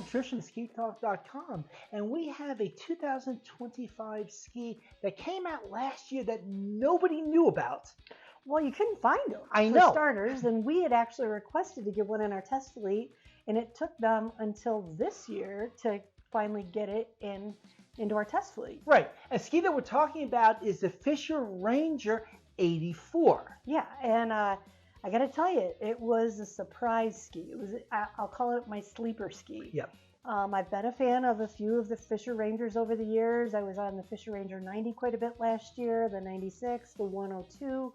Tricia from SkiTalk.com, and we have a 2025 ski that came out last year that nobody knew about. Well, you couldn't find them, I for know. starters, and we had actually requested to get one in our test fleet, and it took them until this year to finally get it into our test fleet. Right. A ski that we're talking about is the Fischer Ranger 84. Yeah, and I got to tell you, it was a surprise ski. I'll call it my sleeper ski. Yep. I've been a fan of a few of the Fischer Rangers over the years. I was on the Fischer Ranger 90 quite a bit last year, the 96, the 102.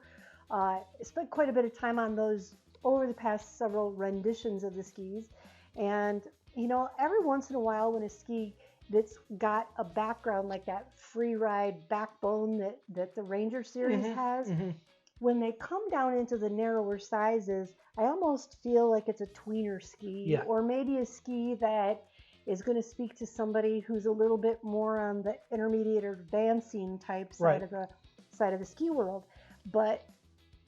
I spent quite a bit of time on those over the past several renditions of the skis. And, you know, every once in a while when a ski that's got a background like that free ride backbone that the Ranger series has, when they come down into the narrower sizes, I almost feel like it's a tweener ski, or maybe a ski that is going to speak to somebody who's a little bit more on the intermediate or advancing type side of the ski world. But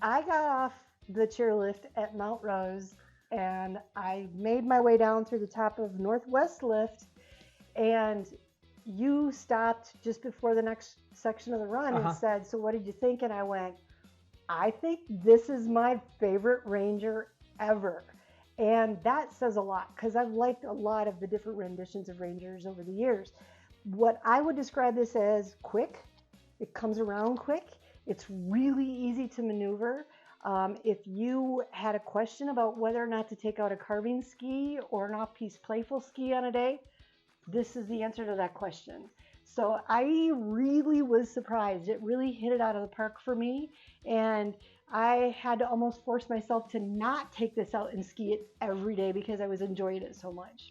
I got off the chairlift at Mount Rose and I made my way down through the top of Northwest Lift, and you stopped just before the next section of the run and said, "So what did you think?" And I went, "I think this is my favorite Ranger ever." And that says a lot because I've liked a lot of the different renditions of Rangers over the years. What I would describe this as quick. It comes around quick. It's really easy to maneuver. If you had a question about whether or not to take out a carving ski or an off-piste playful ski on a day, this is the answer to that question. So I really was surprised. It really hit it out of the park for me. And I had to almost force myself to not take this out and ski it every day because I was enjoying it so much.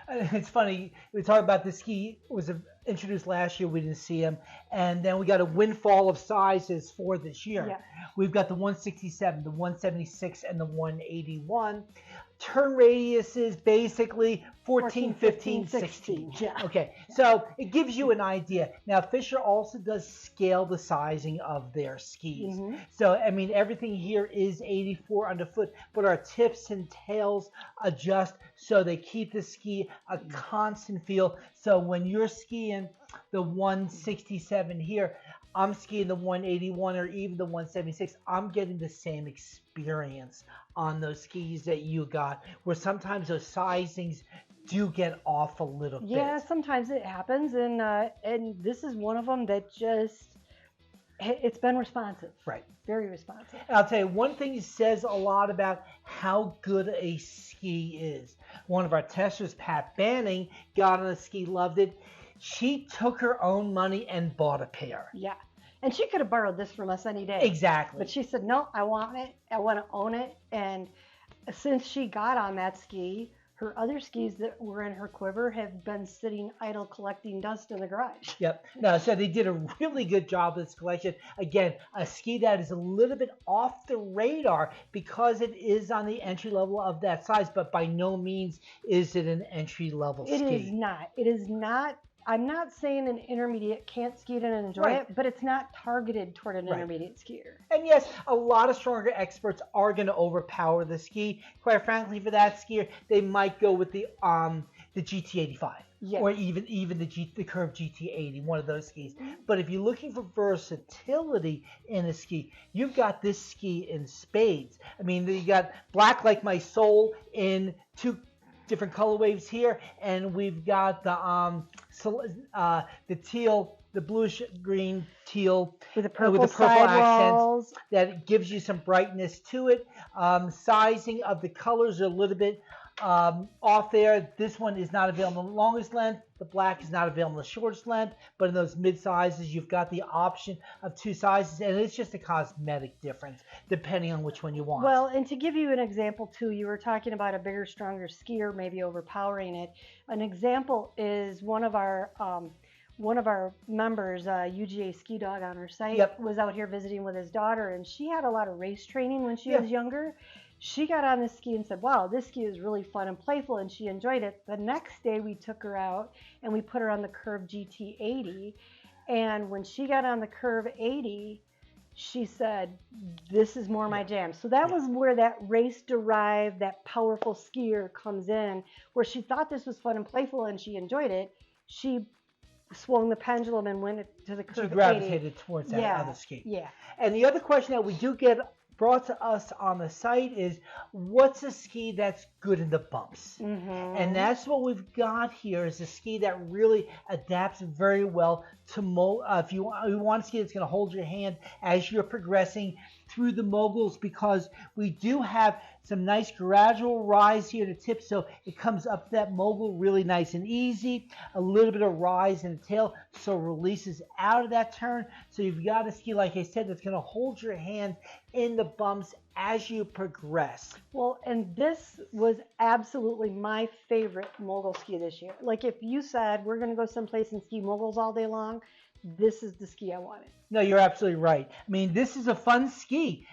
It's funny, we talked about the ski was introduced last year, we didn't see him, and then we got a windfall of sizes for this year. Yeah. We've got the 167, the 176, and the 181. Turn radius is basically 14, 15, 16. Yeah. Okay, so it gives you an idea. Now, Fischer also does scale the sizing of their skis. So, I mean, everything here is 84 underfoot, but our tips and tails adjust so they keep the ski a constant feel. So when you're skiing the 167 here, I'm skiing the 181 or even the 176. I'm getting the same experience on those skis that you got, where sometimes those sizings do get off a little bit. Yeah, sometimes it happens, and this is one of them that just, it's been responsive. Right. Very responsive. And I'll tell you, one thing that says a lot about how good a ski is. One of our testers, Pat Banning, got on a ski, loved it. She took her own money and bought a pair. Yeah. And she could have borrowed this from us any day. Exactly. But she said, "No, I want it. I want to own it." And since she got on that ski, her other skis that were in her quiver have been sitting idle collecting dust in the garage. Yep. No, so they did a really good job with this collection. Again, a ski that is a little bit off the radar because it is on the entry level of that size, but by no means is it an entry level ski. It is not. It is not. I'm not saying an intermediate can't ski it and enjoy it, but it's not targeted toward an intermediate skier. And yes, a lot of stronger experts are going to overpower the ski. Quite frankly, for that skier, they might go with the GT85 or even the Curve GT80, one of those skis. But if you're looking for versatility in a ski, you've got this ski in spades. I mean, you got Black Like My Soul in two different colorways here, and we've got the teal, the bluish green teal with the purple accents that gives you some brightness to it. Sizing of the colors are a little bit off there. This one is not available in the longest length. The black is not available in the shortest length, but in those mid sizes, you've got the option of two sizes, and it's just a cosmetic difference depending on which one you want. Well, and to give you an example too, you were talking about a bigger, stronger skier maybe overpowering it. An example is one of our members, UGA Ski Dog on our site, was out here visiting with his daughter, and she had a lot of race training when she was younger. She got on the ski and said, "Wow, this ski is really fun and playful," and she enjoyed it. The next day we took her out and we put her on the Curve GT80, and when she got on the Curve 80, she said, this is more my jam. So that was where that race-derived, that powerful skier comes in, where she thought this was fun and playful and she enjoyed it. She swung the pendulum and went to the curve. She gravitated towards that other ski. Yeah. And the other question that we do get brought to us on the site is, what's a ski that's good in the bumps? And that's what we've got here, is a ski that really adapts very well to if you want a ski that's going to hold your hand as you're progressing through the moguls, because we do have some nice gradual rise here to tip, so it comes up that mogul really nice and easy. A little bit of rise in the tail, so it releases out of that turn. So you've got a ski, like I said, that's going to hold your hand in the bumps as you progress. Well, and this was absolutely my favorite mogul ski this year. Like, if you said we're going to go someplace and ski moguls all day long, this is the ski I wanted. No, you're absolutely right. I mean, this is a fun ski,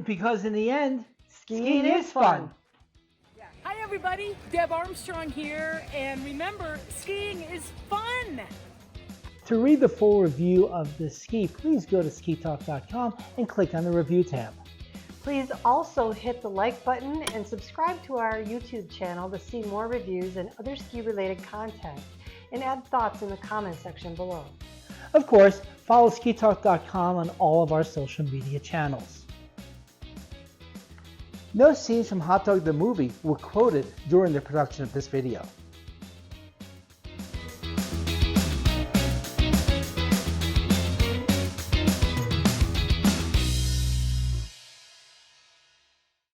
because in the end, skiing is fun. Hi everybody, Deb Armstrong here, and remember, skiing is fun! To read the full review of this ski, please go to SkiTalk.com and click on the review tab. Please also hit the like button and subscribe to our YouTube channel to see more reviews and other ski-related content, and add thoughts in the comment section below. Of course, follow SkiTalk.com on all of our social media channels. No scenes from Hot Dog the Movie were quoted during the production of this video.